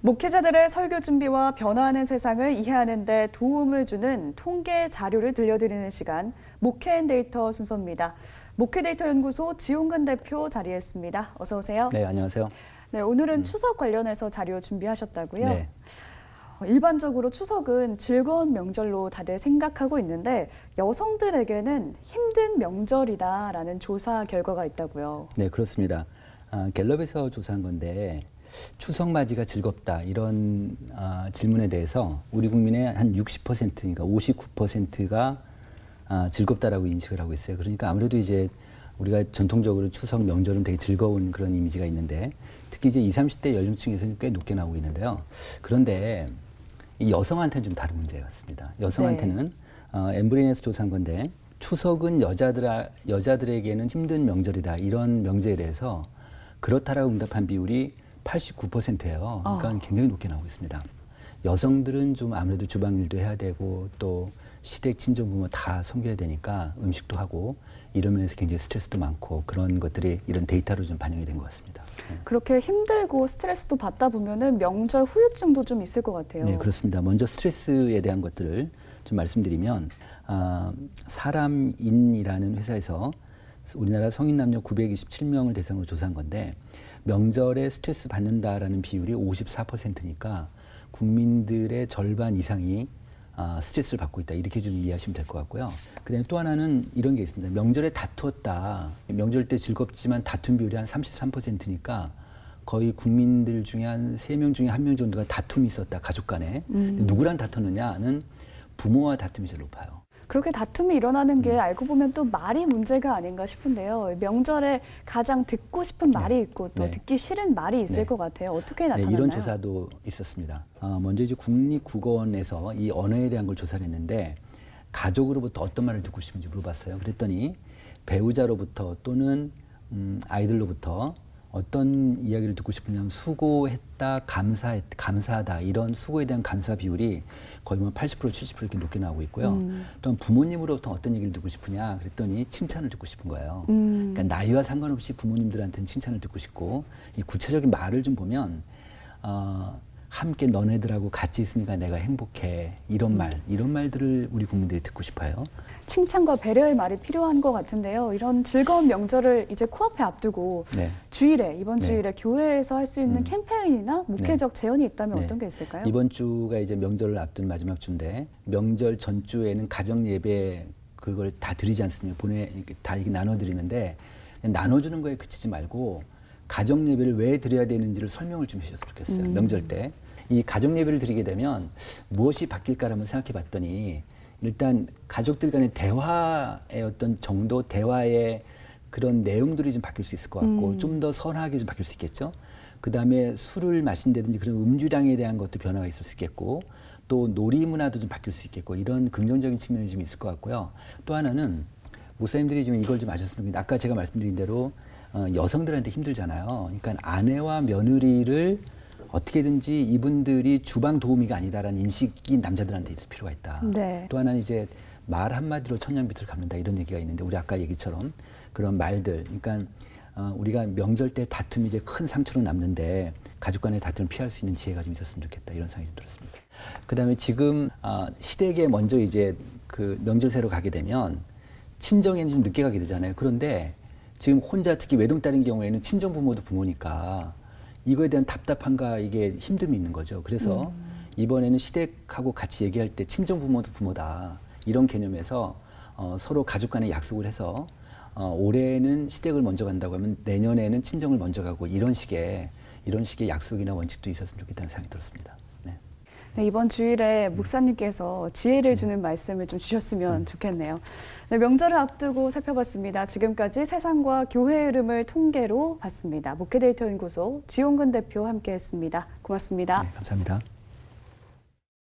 목회자들의 설교 준비와 변화하는 세상을 이해하는 데 도움을 주는 통계 자료를 들려드리는 시간, 목회앤데이터 순서입니다. 목회데이터연구소 지용근 대표 자리했습니다. 어서 오세요. 네, 안녕하세요. 네, 오늘은 추석 관련해서 자료 준비하셨다고요? 네. 일반적으로 추석은 즐거운 명절로 다들 생각하고 있는데 여성들에게는 힘든 명절이다라는 조사 결과가 있다고요. 네, 그렇습니다. 갤럽에서 조사한 건데 추석 맞이가 즐겁다 이런 질문에 대해서 우리 국민의 한 60%, 그러니까 59%가 즐겁다라고 인식을 하고 있어요. 그러니까 아무래도 이제 우리가 전통적으로 추석 명절은 되게 즐거운 그런 이미지가 있는데 특히 이제 20, 30대 연령층에서는 꽤 높게 나오고 있는데요. 그런데 이 여성한테는 좀 다른 문제 같습니다. 여성한테는 엠브레인에서 조사한 건데 추석은 여자들에게는 힘든 명절이다 이런 명제에 대해서 그렇다라고 응답한 비율이 89%예요. 그러니까 굉장히 높게 나오고 있습니다. 여성들은 좀 아무래도 주방일도 해야 되고 또 시댁 친정 부모 다 섬겨야 되니까 음식도 하고 이런 면에서 굉장히 스트레스도 많고 그런 것들이 이런 데이터로 좀 반영이 된 것 같습니다. 그렇게 힘들고 스트레스도 받다 보면은 명절 후유증도 좀 있을 것 같아요. 네, 그렇습니다. 먼저 스트레스에 대한 것들을 좀 말씀드리면 사람인이라는 회사에서 우리나라 성인 남녀 927명을 대상으로 조사한 건데 명절에 스트레스 받는다라는 비율이 54%니까 국민들의 절반 이상이 스트레스를 받고 있다. 이렇게 좀 이해하시면 될 것 같고요. 그다음에 또 하나는 이런 게 있습니다. 명절에 다투었다. 명절 때 즐겁지만 다툰 비율이 한 33%니까 거의 국민들 중에 한 3명 중에 1명 정도가 다툼이 있었다. 가족 간에. 누구랑 다퉜느냐는 부모와 다툼이 제일 높아요. 그렇게 다툼이 일어나는 게 알고 보면 또 말이 문제가 아닌가 싶은데요. 명절에 가장 듣고 싶은 말이 있고 또 듣기 싫은 말이 있을 것 같아요. 어떻게 나타나나요? 네, 이런 조사도 있었습니다. 먼저 이제 국립국어원에서 이 언어에 대한 걸 조사를 했는데 가족으로부터 어떤 말을 듣고 싶은지 물어봤어요. 그랬더니 배우자로부터 또는 아이들로부터 어떤 이야기를 듣고 싶으냐면 수고했다, 감사하다 이런 수고에 대한 감사 비율이 거의 뭐 80%, 70% 이렇게 높게 나오고 있고요. 또한 부모님으로부터 어떤 얘기를 듣고 싶으냐 그랬더니 칭찬을 듣고 싶은 거예요. 그러니까 나이와 상관없이 부모님들한테는 칭찬을 듣고 싶고 이 구체적인 말을 좀 보면 함께 너네들하고 같이 있으니까 내가 행복해 이런 말들을 우리 국민들이 듣고 싶어요. 칭찬과 배려의 말이 필요한 것 같은데요. 이런 즐거운 명절을 이제 코앞에 앞두고 주일에 이번 주일에 교회에서 할 수 있는 캠페인이나 목회적 제언이 있다면 어떤 게 있을까요? 이번 주가 이제 명절을 앞둔 마지막 주인데 명절 전주에는 가정 예배 그걸 다 드리지 않습니까? 다 이렇게 나눠드리는데 나눠주는 거에 그치지 말고 가정 예배를 왜 드려야 되는지를 설명을 좀 해주셨으면 좋겠어요. 명절 때. 이 가정 예배를 드리게 되면 무엇이 바뀔까를 한번 생각해 봤더니 일단 가족들 간의 대화의 어떤 정도, 대화의 그런 내용들이 좀 바뀔 수 있을 것 같고 좀 더 선하게 좀 바뀔 수 있겠죠. 그다음에 술을 마신다든지 그런 음주량에 대한 것도 변화가 있을 수 있겠고 또 놀이 문화도 좀 바뀔 수 있겠고 이런 긍정적인 측면이 좀 있을 것 같고요. 또 하나는 목사님들이 지금 이걸 좀 아셨으면 좋겠는데 아까 제가 말씀드린 대로 여성들한테 힘들잖아요. 그러니까 아내와 며느리를 어떻게든지 이분들이 주방 도우미가 아니다라는 인식이 남자들한테 있을 필요가 있다. 또 하나는 이제 말 한마디로 천냥빚을 갚는다 이런 얘기가 있는데 우리 아까 얘기처럼 그런 말들, 그러니까 우리가 명절 때 다툼이 이제 큰 상처로 남는데 가족 간의 다툼을 피할 수 있는 지혜가 좀 있었으면 좋겠다 이런 생각이 좀 들었습니다. 그다음에 지금 시댁에 먼저 이제 그 명절새로 가게 되면 친정에는 좀 늦게 가게 되잖아요. 그런데 지금 혼자 특히 외동딸인 경우에는 친정 부모도 부모니까 이거에 대한 답답함과 이게 힘듦이 있는 거죠. 그래서 이번에는 시댁하고 같이 얘기할 때 친정 부모도 부모다 이런 개념에서 서로 가족 간에 약속을 해서 올해는 시댁을 먼저 간다고 하면 내년에는 친정을 먼저 가고 이런 식의 약속이나 원칙도 있었으면 좋겠다는 생각이 들었습니다. 네, 이번 주일에 목사님께서 지혜를 주는 말씀을 좀 주셨으면 좋겠네요. 네, 명절을 앞두고 살펴봤습니다. 지금까지 세상과 교회의 흐름을 통계로 봤습니다. 목회데이터 연구소 지용근 대표 함께했습니다. 고맙습니다. 네, 감사합니다.